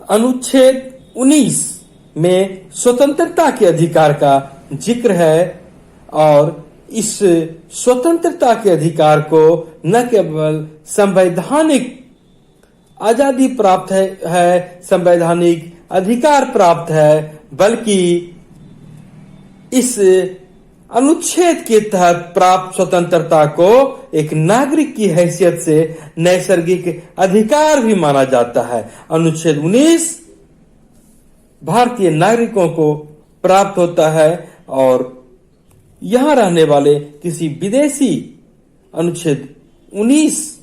अनुच्छेद 19 में स्वतंत्रता के अधिकार का जिक्र है और इस स्वतंत्रता के अधिकार को न केवल संवैधानिक आजादी प्राप्त है, संवैधानिक अधिकार प्राप्त है, बल्कि इस अनुच्छेद के तहत प्राप्त स्वतंत्रता को एक नागरिक की हैसियत से नैसर्गिक अधिकार भी माना जाता है। अनुच्छेद 19 भारतीय नागरिकों को प्राप्त होता है और यहां रहने वाले किसी विदेशी अनुच्छेद 19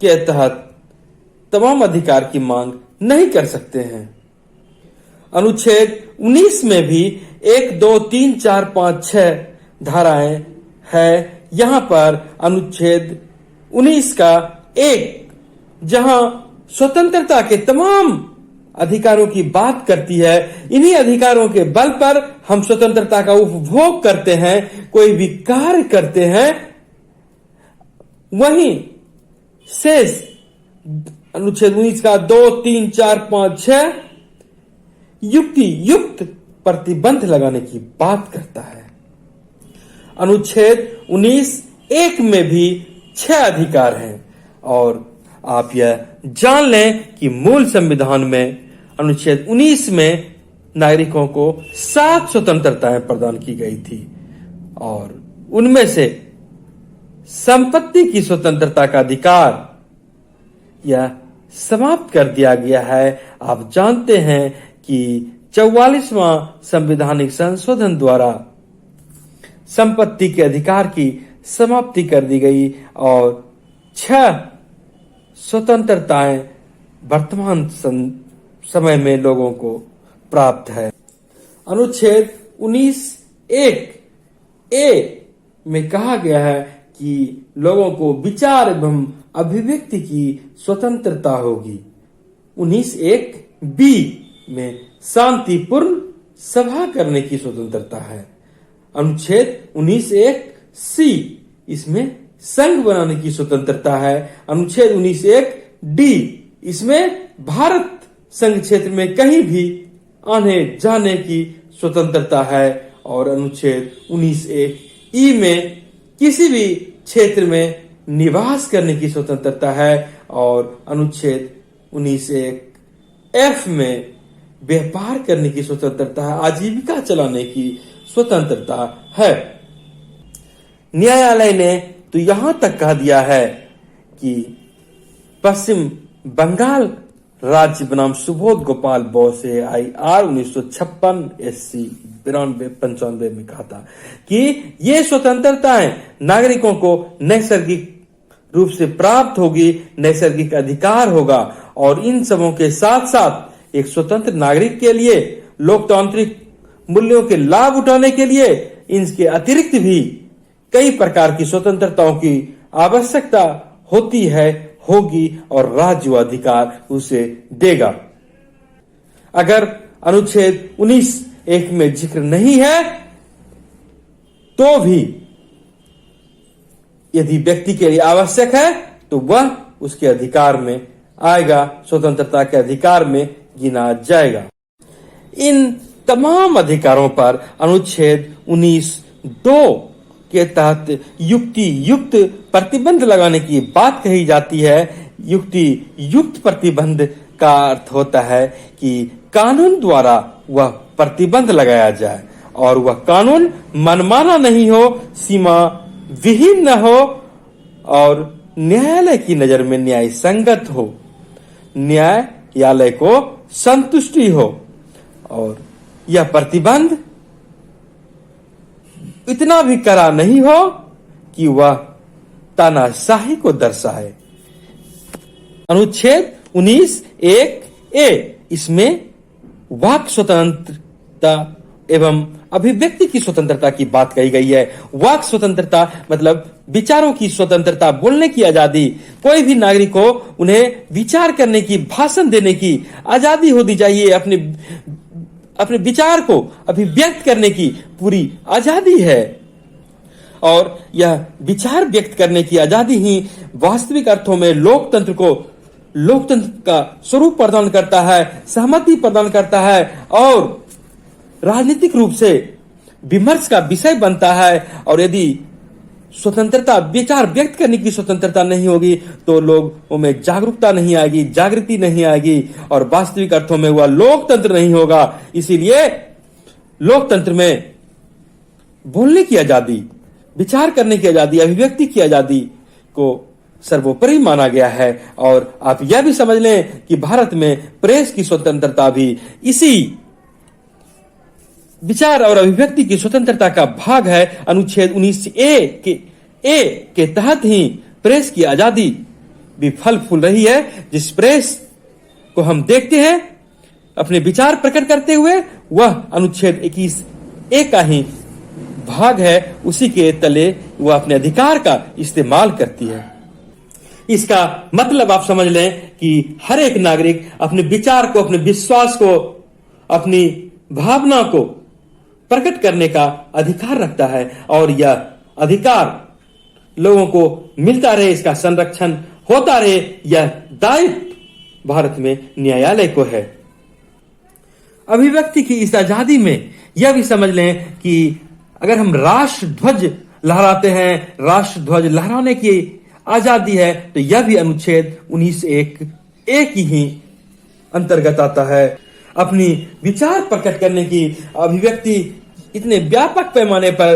के तहत तमाम अधिकार की मांग नहीं कर सकते हैं। अनुच्छेद 19 में भी 1, 2, 3, 4, 5, 6 धाराएं है। यहां पर अनुच्छेद 19 का 1 जहां स्वतंत्रता के तमाम अधिकारों की बात करती है, इन्हीं अधिकारों के बल पर हम स्वतंत्रता का उपभोग करते हैं, कोई भी कार्य करते हैं। वहीं शेष अनुच्छेद 19 का 2, 3, 4, 5, 6 युक्त प्रतिबंध लगाने की बात करता है। अनुच्छेद 19 1 में भी 6 अधिकार हैं और आप यह जान लें कि मूल संविधान में अनुच्छेद 19 में नागरिकों को 7 स्वतंत्रताएं प्रदान की गई थी और उनमें से संपत्ति की स्वतंत्रता का अधिकार यह समाप्त कर दिया गया है। आप जानते हैं कि 44वां संवैधानिक संशोधन द्वारा संपत्ति के अधिकार की समाप्ति कर दी गई और 6 स्वतंत्रताएं वर्तमान समय में लोगों को प्राप्त है। अनुच्छेद 19(1)(a) में कहा गया है कि लोगों को विचार एवं अभिव्यक्ति की स्वतंत्रता होगी। 19(1)(b) में शांतिपूर्ण सभा करने की स्वतंत्रता है। अनुच्छेद 19(1)(c) इसमें संघ बनाने की स्वतंत्रता है। अनुच्छेद 19(1)(d) इसमें भारत संघ क्षेत्र में कहीं भी आने जाने की स्वतंत्रता है और अनुच्छेद 19(1)(e) में किसी भी क्षेत्र में निवास करने की स्वतंत्रता है और अनुच्छेद 19(1)(f) में व्यापार करने की स्वतंत्रता है, आजीविका चलाने की स्वतंत्रता है। न्यायालय ने तो यहां तक कह दिया है कि पश्चिम बंगाल राज्य बनाम सुबोध गोपाल बोसे IR 1956 SC 92-95 में कहा था कि ये स्वतंत्रताएं नागरिकों को नैसर्गिक रूप से प्राप्त होगी, नैसर्गिक अधिकार होगा और इन सबों के साथ साथ एक स्वतंत्र नागरिक के लिए लोकतांत्रिक मूल्यों के लाभ उठाने के लिए इनके अतिरिक्त भी कई प्रकार की स्वतंत्रताओं की आवश्यकता होती है, होगी और राज्य अधिकार उसे देगा। अगर अनुच्छेद 19(1) में जिक्र नहीं है तो भी यदि व्यक्ति के लिए आवश्यक है तो वह उसके अधिकार में आएगा, स्वतंत्रता के अधिकार में गिना जाएगा। इन तमाम अधिकारों पर अनुच्छेद 19(2) के तहत युक्त प्रतिबंध लगाने की बात कही जाती है। युक्त प्रतिबंध का अर्थ होता है कि कानून द्वारा वह प्रतिबंध लगाया जाए और वह कानून मनमाना नहीं हो, सीमा विहीन न हो और न्यायालय की नजर में न्याय संगत हो, न्यायालय को संतुष्टि हो और यह प्रतिबंध इतना भी कड़ा नहीं हो कि वह तानाशाही को दर्शाए। अनुच्छेद 19(1)(a) इसमें वाक स्वतंत्रता एवं अभिव्यक्ति की स्वतंत्रता की बात कही गई है। वाक स्वतंत्रता मतलब विचारों की स्वतंत्रता, बोलने की आजादी। कोई भी नागरिक को उन्हें विचार करने की, भाषण देने की आजादी होनी चाहिए, अपने विचार को अभिव्यक्त करने की पूरी आजादी है और यह विचार व्यक्त करने की आजादी ही वास्तविक अर्थों में लोकतंत्र को लोकतंत्र का स्वरूप प्रदान करता है, सहमति प्रदान करता है और राजनीतिक रूप से विमर्श का विषय बनता है। और यदि स्वतंत्रता, विचार व्यक्त करने की स्वतंत्रता नहीं होगी तो लोगों में जागरूकता नहीं आएगी, जागृति नहीं आएगी और वास्तविक अर्थों में वह लोकतंत्र नहीं होगा। इसीलिए लोकतंत्र में बोलने की आजादी, विचार करने की आजादी, अभिव्यक्ति की आजादी को सर्वोपरि माना गया है। और आप यह भी समझ लें कि भारत में प्रेस की स्वतंत्रता भी इसी विचार और अभिव्यक्ति की स्वतंत्रता का भाग है। अनुच्छेद 19A के तहत ही प्रेस की आजादी भी फल फूल रही है। जिस प्रेस को हम देखते हैं अपने विचार प्रकट करते हुए, वह अनुच्छेद 21A का ही भाग है। उसी के तले वह अपने अधिकार का इस्तेमाल करती है। इसका मतलब आप समझ लें कि हर एक नागरिक अपने विचार को, अपने विश्वास को, अपनी भावना को प्रकट करने का अधिकार रखता है और यह अधिकार लोगों को मिलता रहे, इसका संरक्षण होता रहे, यह दायित्व भारत में न्यायालय को है। अभिव्यक्ति की इस आजादी में यह भी समझ लें कि अगर हम राष्ट्र ध्वज लहराते हैं, राष्ट्र ध्वज लहराने की आजादी है, तो यह भी अनुच्छेद 19A की ही अंतर्गत आता है। अपनी विचार प्रकट करने की अभिव्यक्ति इतने व्यापक पैमाने पर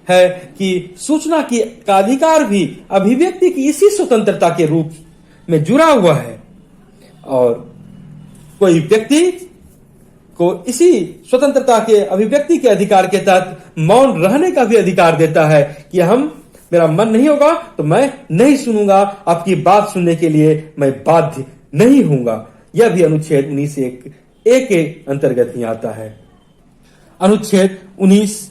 है कि सूचना का अधिकार भी अभिव्यक्ति की इसी स्वतंत्रता के रूप में जुड़ा हुआ है और कोई व्यक्ति को इसी स्वतंत्रता के अभिव्यक्ति के अधिकार के तहत मौन रहने का भी अधिकार देता है कि मेरा मन नहीं होगा तो मैं नहीं सुनूंगा, आपकी बात सुनने के लिए मैं बाध्य नहीं हूंगा। यह भी अनुच्छेद 19A के अंतर्गत ही आता है। अनुच्छेद 19A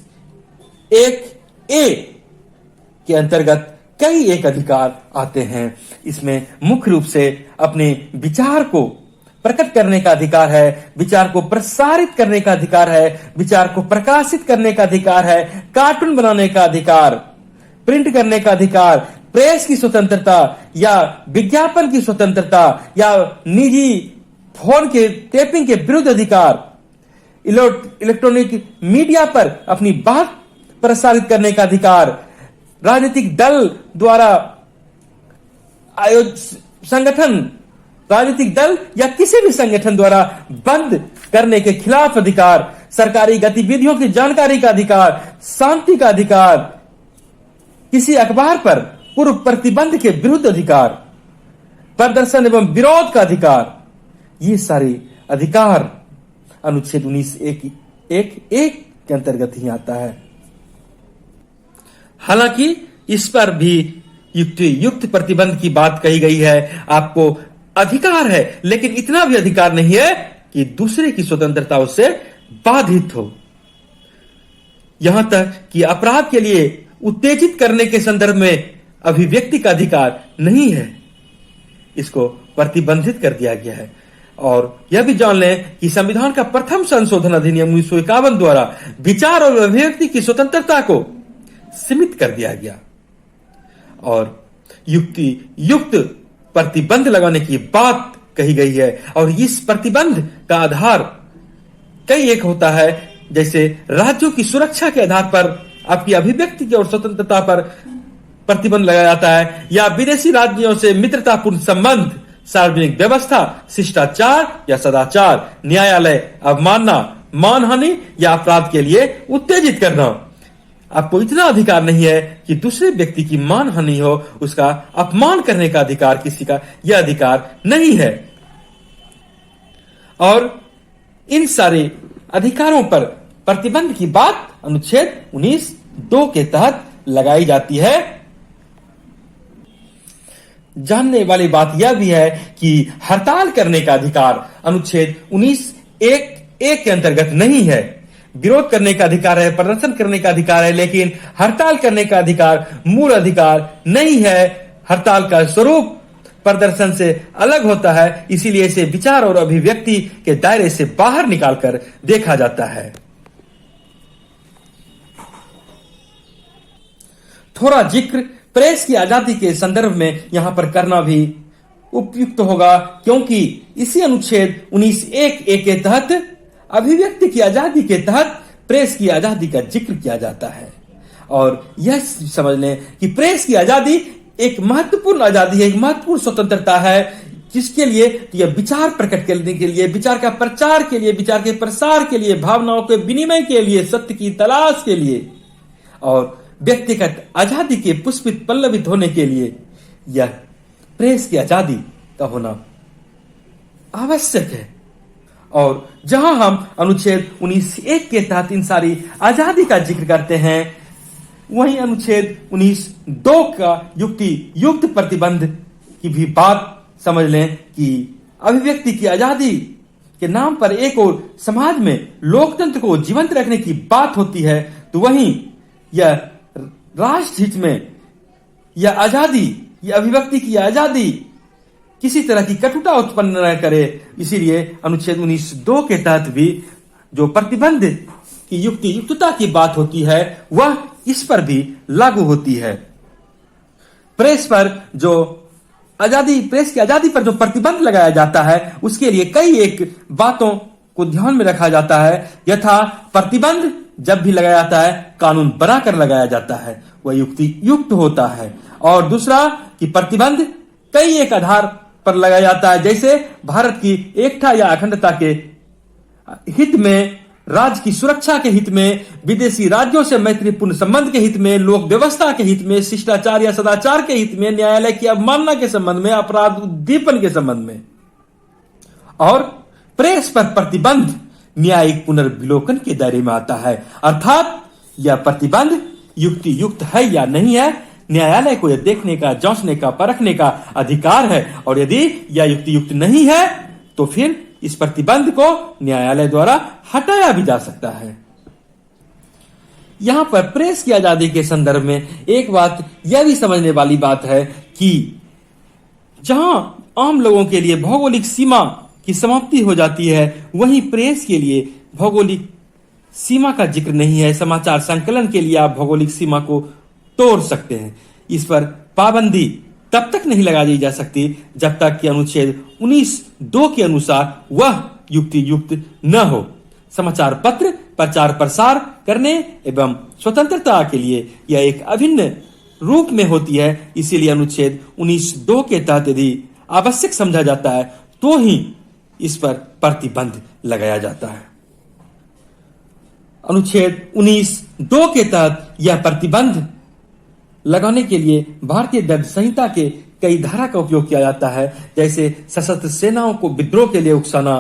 के अंतर्गत कई एक अधिकार आते हैं। इसमें मुख्य रूप से अपने विचार को प्रकट करने का अधिकार है, विचार को प्रसारित करने का अधिकार है, विचार को प्रकाशित करने का अधिकार है, कार्टून बनाने का अधिकार, प्रिंट करने का अधिकार, प्रेस की स्वतंत्रता या विज्ञापन की स्वतंत्रता या निजी फोन के टेपिंग के विरुद्ध अधिकार, इलेक्ट्रॉनिक मीडिया पर अपनी बात प्रसारित करने का अधिकार, राजनीतिक दल द्वारा संगठन, राजनीतिक दल या किसी भी संगठन द्वारा बंद करने के खिलाफ अधिकार, सरकारी गतिविधियों की जानकारी का अधिकार, शांति का अधिकार, किसी अखबार पर पूर्व प्रतिबंध के विरुद्ध अधिकार, प्रदर्शन एवं विरोध का अधिकार, ये सारे अधिकार अनुच्छेद 19A के अंतर्गत ही आता है। हालांकि इस पर भी युक्त प्रतिबंध की बात कही गई है। आपको अधिकार है, लेकिन इतना भी अधिकार नहीं है कि दूसरे की स्वतंत्रता उससे बाधित हो। यहां तक कि अपराध के लिए उत्तेजित करने के संदर्भ में अभिव्यक्ति का अधिकार नहीं है, इसको प्रतिबंधित कर दिया गया है। और यह भी जान लें कि संविधान का प्रथम संशोधन अधिनियम 1951 द्वारा विचार और अभिव्यक्ति की स्वतंत्रता को सीमित कर दिया गया और युक्त प्रतिबंध लगाने की बात कही गई है। और इस प्रतिबंध का आधार कई एक होता है, जैसे राज्यों की सुरक्षा के आधार पर आपकी अभिव्यक्ति की और स्वतंत्रता पर प्रतिबंध लगाया जाता है, या विदेशी राज्यों से मित्रतापूर्ण संबंध, सार्वजनिक व्यवस्था, शिष्टाचार या सदाचार, न्यायालय, अवमानना, मानहानि या अपराध के लिए उत्तेजित करना। आपको इतना अधिकार नहीं है कि दूसरे व्यक्ति की मानहानि हो, उसका अपमान करने का अधिकार किसी का यह अधिकार नहीं है। और इन सारे अधिकारों पर प्रतिबंध की बात अनुच्छेद 19(2) के तहत लगाई जाती है। जानने वाली बात यह भी है कि हड़ताल करने का अधिकार अनुच्छेद 19(1) के अंतर्गत नहीं है। विरोध करने का अधिकार है, प्रदर्शन करने का अधिकार है, लेकिन हड़ताल करने का अधिकार मूल अधिकार नहीं है। हड़ताल का स्वरूप प्रदर्शन से अलग होता है, इसीलिए इसे विचार और अभिव्यक्ति के दायरे से बाहर निकालकर देखा जाता है। थोड़ा जिक्र प्रेस की आजादी के संदर्भ में यहां पर करना भी उपयुक्त होगा, क्योंकि इसी अनुच्छेद 19(1)(a) के तहत अभिव्यक्ति की आजादी के तहत प्रेस की आजादी का जिक्र किया जाता है। और यह समझ लें कि प्रेस की आजादी एक महत्वपूर्ण आजादी है, एक महत्वपूर्ण स्वतंत्रता है, जिसके लिए यह विचार प्रकट करने के लिए, विचार का प्रचार के लिए, विचार के प्रसार के लिए, भावनाओं के विनिमय के लिए, सत्य की तलाश के लिए और व्यक्तिगत आजादी के पुष्पित पल्लवित होने के लिए यह प्रेस की आजादी का होना आवश्यक है। और जहां हम अनुच्छेद 19(1) के तहत इन सारी आजादी का जिक्र करते हैं, वहीं अनुच्छेद 19(2) का युक्ति युक्त प्रतिबंध की भी बात समझ लें कि अभिव्यक्ति की आजादी के नाम पर एक और समाज में लोकतंत्र को जीवंत रखने की बात होती है, तो वहीं यह राष्ट्रहित में यह आजादी, यह अभिव्यक्ति की आजादी किसी तरह की कटुता उत्पन्न न करे। इसीलिए अनुच्छेद 19(2) के तहत भी जो प्रतिबंध की युक्ति युक्तता की बात होती है, वह इस पर भी लागू होती है। प्रेस पर जो आजादी, प्रेस की आजादी पर जो प्रतिबंध लगाया जाता है, उसके लिए कई एक बातों को ध्यान में रखा जाता है। यथा प्रतिबंध जब भी लगाया जाता है, कानून बनाकर लगाया जाता है, वह युक्ति युक्त होता है। और दूसरा कि प्रतिबंध कई एक आधार पर लगाया जाता है, जैसे भारत की एकता या अखंडता के हित में, राज्य की सुरक्षा के हित में, विदेशी राज्यों से मैत्रीपूर्ण संबंध के हित में, लोक व्यवस्था के हित में, शिष्टाचार या सदाचार के हित में, न्यायालय की अवमानना के संबंध में, अपराध उद्दीपन के संबंध में। और प्रेस पर प्रतिबंध न्यायिक पुनर्विलोकन के दायरे में आता है, अर्थात यह प्रतिबंध युक्ति युक्त है या नहीं है, न्यायालय को यह देखने का, जांचने का, परखने का अधिकार है। और यदि यह युक्ति युक्त नहीं है तो फिर इस प्रतिबंध को न्यायालय द्वारा हटाया भी जा सकता है। यहां पर प्रेस की आजादी के संदर्भ में एक बात यह भी समझने वाली बात है कि जहां आम लोगों के लिए भौगोलिक सीमा की समाप्ति हो जाती है, वहीं प्रेस के लिए भौगोलिक सीमा का जिक्र नहीं है। समाचार संकलन के लिए आप भौगोलिक सीमा को तोड़ सकते हैं। इस पर पाबंदी तब तक नहीं लगा दी जा सकती जब तक कि अनुच्छेद 19(2) के अनुसार वह युक्ति युक्त न हो। समाचार पत्र प्रचार प्रसार करने एवं स्वतंत्रता के लिए यह एक अभिन्न रूप में होती है। इसीलिए अनुच्छेद 19(2) के तहत यदि आवश्यक समझा जाता है तो ही इस पर प्रतिबंध लगाया जाता है। अनुच्छेद 19(2) के तहत यह प्रतिबंध लगाने के लिए भारतीय दंड संहिता के कई धारा का उपयोग किया जाता है, जैसे सशस्त्र सेनाओं को विद्रोह के लिए उकसाना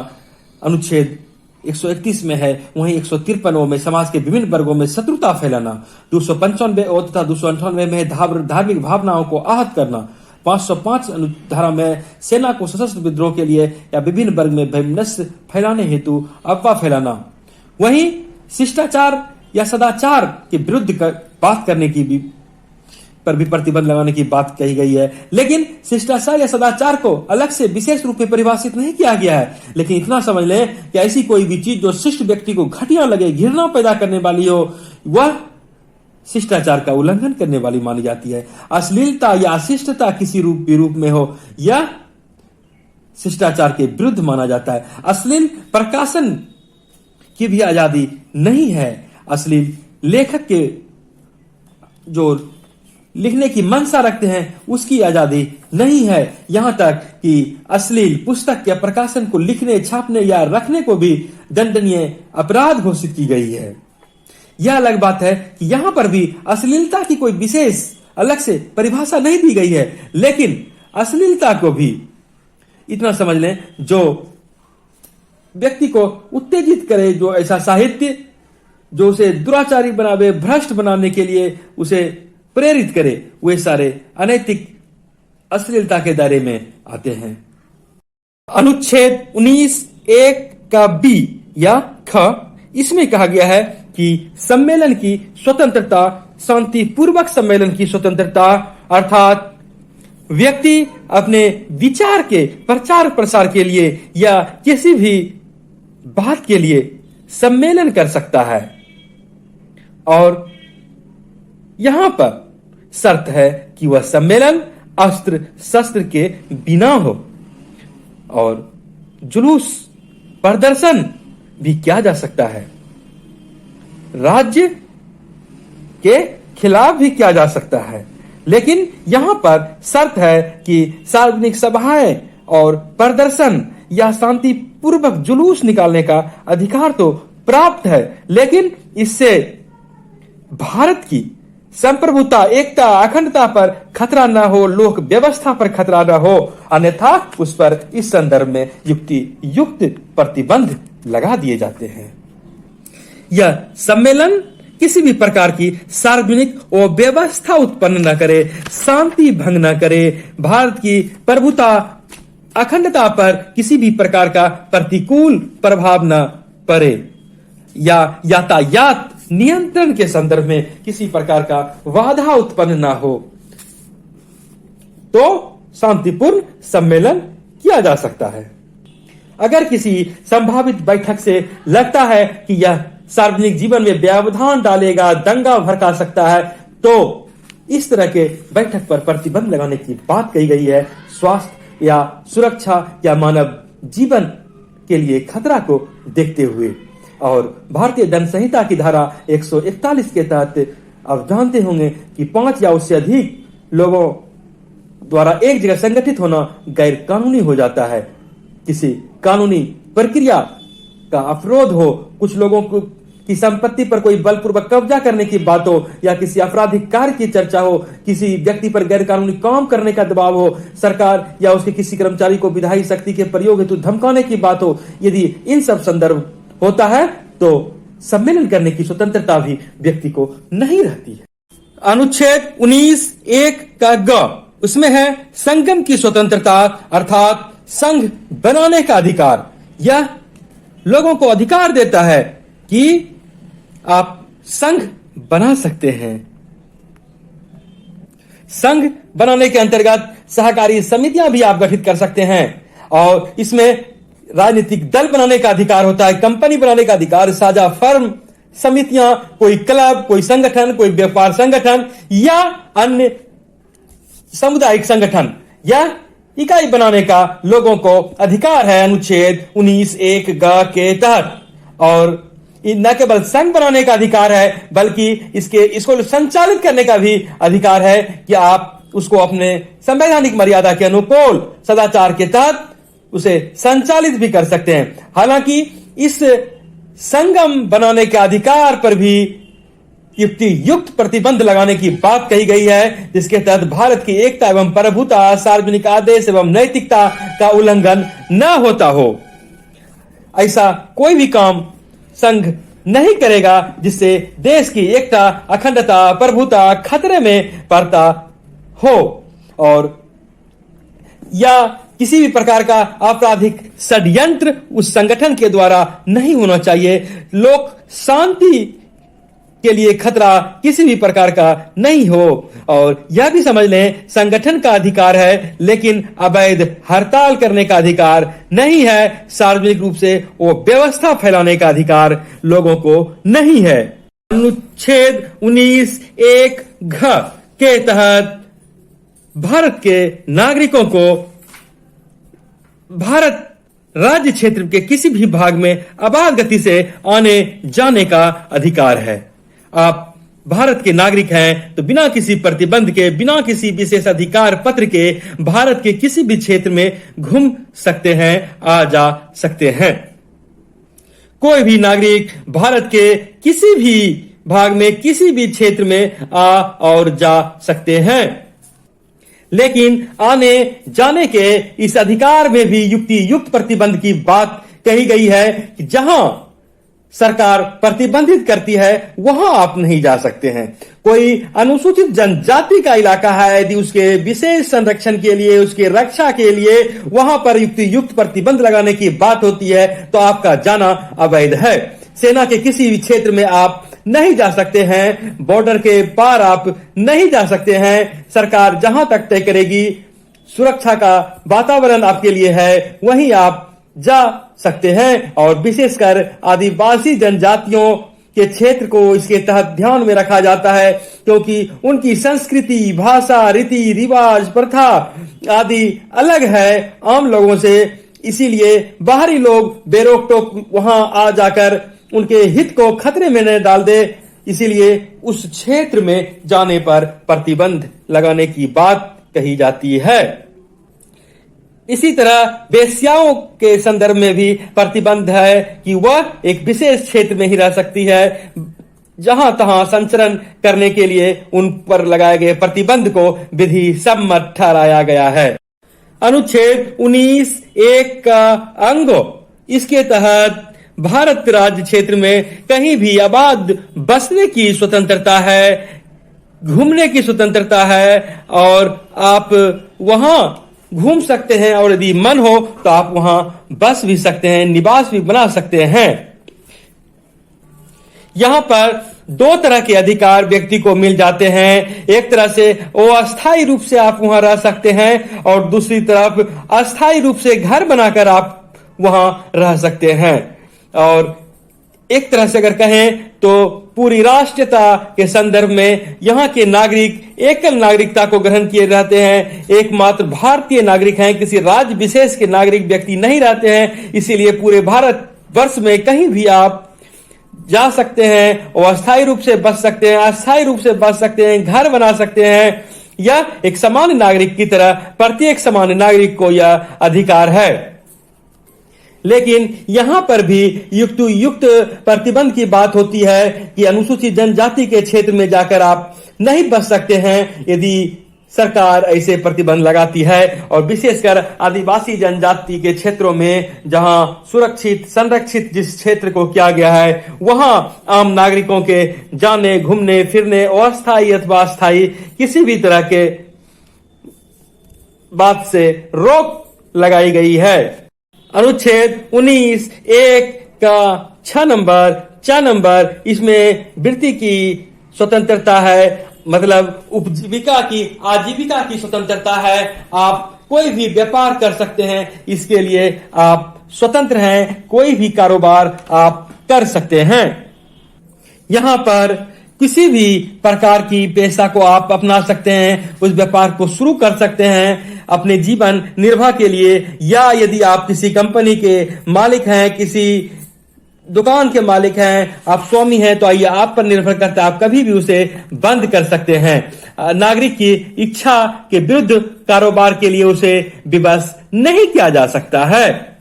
अनुच्छेद 131 में है, वहीं 153 में समाज के विभिन्न वर्गों में शत्रुता फैलाना, 295 तथा 298 में धार्मिक भावनाओं को आहत करना, 505 धारा में सेना को सशस्त्र विद्रोह के लिए या विभिन्न वर्ग में वैमनस्य फैलाने हेतु अफवाह फैलाना। वहीं शिष्टाचार या सदाचार के विरुद्ध बात करने की पर भी प्रतिबंध लगाने की बात कही गई है। लेकिन शिष्टाचार या सदाचार को अलग से विशेष रूप में परिभाषित नहीं किया गया है। लेकिन इतना समझ लें कि ऐसी कोई भी चीज जो शिष्ट व्यक्ति को घटिया लगे, घृणा पैदा करने वाली हो, वह शिष्टाचार का उल्लंघन करने वाली मानी जाती है। अश्लीलता या अशिष्टता किसी रूप में हो, यह शिष्टाचार के विरुद्ध माना जाता है। अश्लील प्रकाशन की भी आजादी नहीं है। अश्लील लेखक के जो लिखने की मंशा रखते हैं उसकी आजादी नहीं है। यहां तक कि अश्लील पुस्तक या प्रकाशन को लिखने, छापने या रखने को भी दंडनीय अपराध घोषित की गई है। यह अलग बात है कि यहां पर भी अश्लीलता की कोई विशेष अलग से परिभाषा नहीं दी गई है, लेकिन अश्लीलता को भी इतना समझ लें जो व्यक्ति को उत्तेजित करे, जो ऐसा साहित्य जो उसे दुराचारी बनावे, भ्रष्ट बनाने के लिए उसे प्रेरित करे, वे सारे अनैतिक अश्लीलता के दायरे में आते हैं। अनुच्छेद 19(1) का बी या ख, इसमें कहा गया है कि सम्मेलन की स्वतंत्रता, शांतिपूर्वक सम्मेलन की स्वतंत्रता, अर्थात व्यक्ति अपने विचार के प्रचार प्रसार के लिए या किसी भी बात के लिए सम्मेलन कर सकता है। और यहां पर शर्त है कि वह सम्मेलन अस्त्र शस्त्र के बिना हो, और जुलूस प्रदर्शन भी किया जा सकता है, राज्य के खिलाफ भी किया जा सकता है। लेकिन यहां पर शर्त है कि सार्वजनिक सभाएं और प्रदर्शन या शांतिपूर्वक जुलूस निकालने का अधिकार तो प्राप्त है, लेकिन इससे भारत की संप्रभुता, एकता, अखंडता पर खतरा न हो, लोक व्यवस्था पर खतरा न हो, अन्यथा उस पर इस संदर्भ में युक्त प्रतिबंध लगा दिए जाते हैं। यह सम्मेलन किसी भी प्रकार की सार्वजनिक व्यवस्था उत्पन्न न करे, शांति भंग न करे, भारत की प्रभुता, अखंडता पर किसी भी प्रकार का प्रतिकूल प्रभाव न पड़े, या यातायात नियंत्रण के संदर्भ में किसी प्रकार का बाधा उत्पन्न ना हो, तो शांतिपूर्ण सम्मेलन किया जा सकता है। अगर किसी संभावित बैठक से लगता है कि यह सार्वजनिक जीवन में व्यवधान डालेगा, दंगा भड़का सकता है, तो इस तरह के बैठक पर प्रतिबंध लगाने की बात कही गई है। स्वास्थ्य या सुरक्षा या मानव जीवन के लिए खतरा को देखते हुए, और भारतीय दंड संहिता की धारा 141 के तहत आप जानते होंगे कि 5 या उससे अधिक लोगों द्वारा एक जगह संगठित होना गैर कानूनी हो जाता है। किसी कानूनी प्रक्रिया का अवरोध हो, कुछ लोगों की संपत्ति पर कोई बलपूर्वक कब्जा करने की बात हो, या किसी आपराधिक कार्य की चर्चा हो, किसी व्यक्ति पर गैर कानूनी काम करने का दबाव हो, सरकार या उसके किसी कर्मचारी को विधायी शक्ति के प्रयोग हेतु धमकाने की बात हो, यदि इन सब संदर्भ होता है तो सम्मेलन करने की स्वतंत्रता भी व्यक्ति को नहीं रहती है। अनुच्छेद 19(1) का ग, उसमें है संगम की स्वतंत्रता, अर्थात संघ बनाने का अधिकार। यह लोगों को अधिकार देता है कि आप संघ बना सकते हैं। संघ बनाने के अंतर्गत सहकारी समितियां भी आप गठित कर सकते हैं, और इसमें राजनीतिक दल बनाने का अधिकार होता है, कंपनी बनाने का अधिकार, साझा फर्म, समितियां, कोई क्लब, कोई संगठन, कोई व्यापार संगठन या अन्य सामुदायिक संगठन या इकाई बनाने का लोगों को अधिकार है अनुच्छेद 19(1) ग के तहत। और न केवल संघ बनाने का अधिकार है, बल्कि इसको संचालित करने का भी अधिकार है कि आप उसको अपने संवैधानिक मर्यादा के अनुकूल सदाचार के तहत उसे संचालित भी कर सकते हैं। हालांकि इस संगम बनाने के अधिकार पर भी युक्त प्रतिबंध लगाने की बात कही गई है, जिसके तहत भारत की एकता एवं प्रभुता, सार्वजनिक आदेश एवं नैतिकता का उल्लंघन न होता हो। ऐसा कोई भी काम संघ नहीं करेगा जिससे देश की एकता, अखंडता, प्रभुता खतरे में पड़ता हो, और या किसी भी प्रकार का आपराधिक षड्यंत्र उस संगठन के द्वारा नहीं होना चाहिए। लोक शांति के लिए खतरा किसी भी प्रकार का नहीं हो। और यह भी समझ लें, संगठन का अधिकार है, लेकिन अवैध हड़ताल करने का अधिकार नहीं है। सार्वजनिक रूप से वो व्यवस्था फैलाने का अधिकार लोगों को नहीं है। अनुच्छेद 19(1) घ के तहत भारत के नागरिकों को भारत राज्य क्षेत्र के किसी भी भाग में अबाध गति से आने जाने का अधिकार है। आप भारत के नागरिक हैं तो बिना किसी प्रतिबंध के, बिना किसी विशेष अधिकार पत्र के भारत के किसी भी क्षेत्र में घूम सकते हैं, आ जा सकते हैं। कोई भी नागरिक भारत के किसी भी भाग में, किसी भी क्षेत्र में आ और जा सकते हैं। लेकिन आने जाने के इस अधिकार में भी युक्त प्रतिबंध की बात कही गई है कि जहां सरकार प्रतिबंधित करती है वहां आप नहीं जा सकते हैं। कोई अनुसूचित जनजाति का इलाका है, यदि उसके विशेष संरक्षण के लिए, उसके रक्षा के लिए वहां पर युक्त प्रतिबंध लगाने की बात होती है तो आपका जाना अवैध है। सेना के किसी भी क्षेत्र में आप नहीं जा सकते हैं, बॉर्डर के पार आप नहीं जा सकते हैं। सरकार जहां तक तय करेगी, सुरक्षा का वातावरण आपके लिए है, वहीं आप जा सकते हैं। और विशेषकर आदिवासी जनजातियों के क्षेत्र को इसके तहत ध्यान में रखा जाता है, क्योंकि उनकी संस्कृति, भाषा, रीति रिवाज, प्रथा आदि अलग है आम लोगों से। इसीलिए बाहरी लोग बेरोक टोक वहां आ जाकर उनके हित को खतरे में न डाल दे, इसीलिए उस क्षेत्र में जाने पर प्रतिबंध लगाने की बात कही जाती है। इसी तरह वेश्याओं के संदर्भ में भी प्रतिबंध है कि वह एक विशेष क्षेत्र में ही रह सकती है। जहां तहां संचरण करने के लिए उन पर लगाए गए प्रतिबंध को विधि सम्मत ठहराया गया है। अनुच्छेद 19(1) का अंग, इसके तहत भारत राज्य क्षेत्र में कहीं भी आबाद बसने की स्वतंत्रता है, घूमने की स्वतंत्रता है और आप वहां घूम सकते हैं और यदि मन हो तो आप वहां बस भी सकते हैं, निवास भी बना सकते हैं। यहां पर दो तरह के अधिकार व्यक्ति को मिल जाते हैं। एक तरह से वो अस्थायी रूप से आप वहां रह सकते हैं और दूसरी तरफ अस्थायी रूप से घर बनाकर आप वहां रह सकते हैं। और एक तरह से अगर कहें तो पूरी राष्ट्रीयता के संदर्भ में यहाँ के नागरिक एकल नागरिकता को ग्रहण किए रहते हैं, एकमात्र भारतीय नागरिक हैं, किसी राज्य विशेष के नागरिक व्यक्ति नहीं रहते हैं। इसीलिए पूरे भारत वर्ष में कहीं भी आप जा सकते हैं और अस्थायी रूप से बस सकते हैं, अस्थायी रूप से बस सकते हैं, घर बना सकते हैं। यह एक सामान्य नागरिक की तरह प्रत्येक सामान्य नागरिक को यह अधिकार है। लेकिन यहां पर भी युक्त प्रतिबंध की बात होती है कि अनुसूचित जनजाति के क्षेत्र में जाकर आप नहीं बस सकते हैं यदि सरकार ऐसे प्रतिबंध लगाती है। और विशेषकर आदिवासी जनजाति के क्षेत्रों में जहां सुरक्षित संरक्षित जिस क्षेत्र को किया गया है, वहां आम नागरिकों के जाने, घूमने फिरने, अस्थायी अथवा स्थायी किसी भी तरह के बात से रोक लगाई गई है। अनुच्छेद 19(1) का 6 नंबर, इसमें वृत्ति की स्वतंत्रता है, मतलब उपजीविका की, आजीविका की स्वतंत्रता है। आप कोई भी व्यापार कर सकते हैं, इसके लिए आप स्वतंत्र हैं, कोई भी कारोबार आप कर सकते हैं। यहां पर किसी भी प्रकार की पेशा को आप अपना सकते हैं, उस व्यापार को शुरू कर सकते हैं अपने जीवन निर्वाह के लिए, या यदि आप किसी कंपनी के मालिक हैं, किसी दुकान के मालिक हैं, आप स्वामी हैं, तो आइए आप पर निर्भर करता है, आप कभी भी उसे बंद कर सकते हैं। नागरिक की इच्छा के विरुद्ध कारोबार के लिए उसे विवश नहीं किया जा सकता है।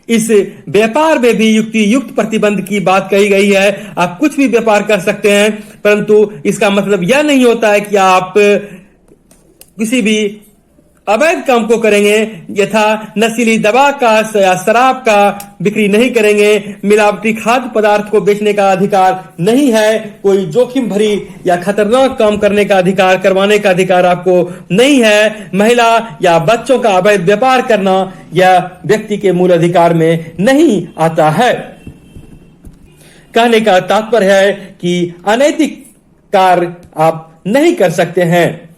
इस व्यापार में भी युक्त प्रतिबंध की बात कही गई है। आप कुछ भी व्यापार कर सकते हैं, परंतु इसका मतलब यह नहीं होता है कि आप किसी भी अवैध काम को करेंगे, यथा नशीली दवा का या शराब का बिक्री नहीं करेंगे, मिलावटी खाद्य पदार्थ को बेचने का अधिकार नहीं है, कोई जोखिम भरी या खतरनाक काम करने का अधिकार, करवाने का अधिकार आपको नहीं है, महिला या बच्चों का अवैध व्यापार करना यह व्यक्ति के मूल अधिकार में नहीं आता है। कहने का तात्पर्य है कि अनैतिक कार्य आप नहीं कर सकते हैं।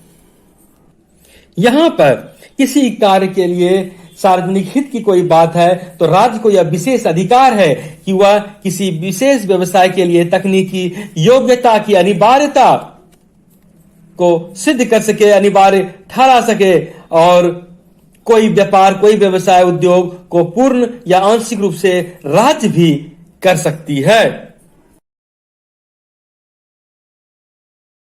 यहां पर किसी कार्य के लिए सार्वजनिक हित की कोई बात है तो राज्य को यह विशेष अधिकार है कि वह किसी विशेष व्यवसाय के लिए तकनीकी योग्यता की अनिवार्यता को सिद्ध कर सके, अनिवार्य ठहरा सके, और कोई व्यापार, कोई व्यवसाय, उद्योग को पूर्ण या आंशिक रूप से राज्य भी कर सकती है।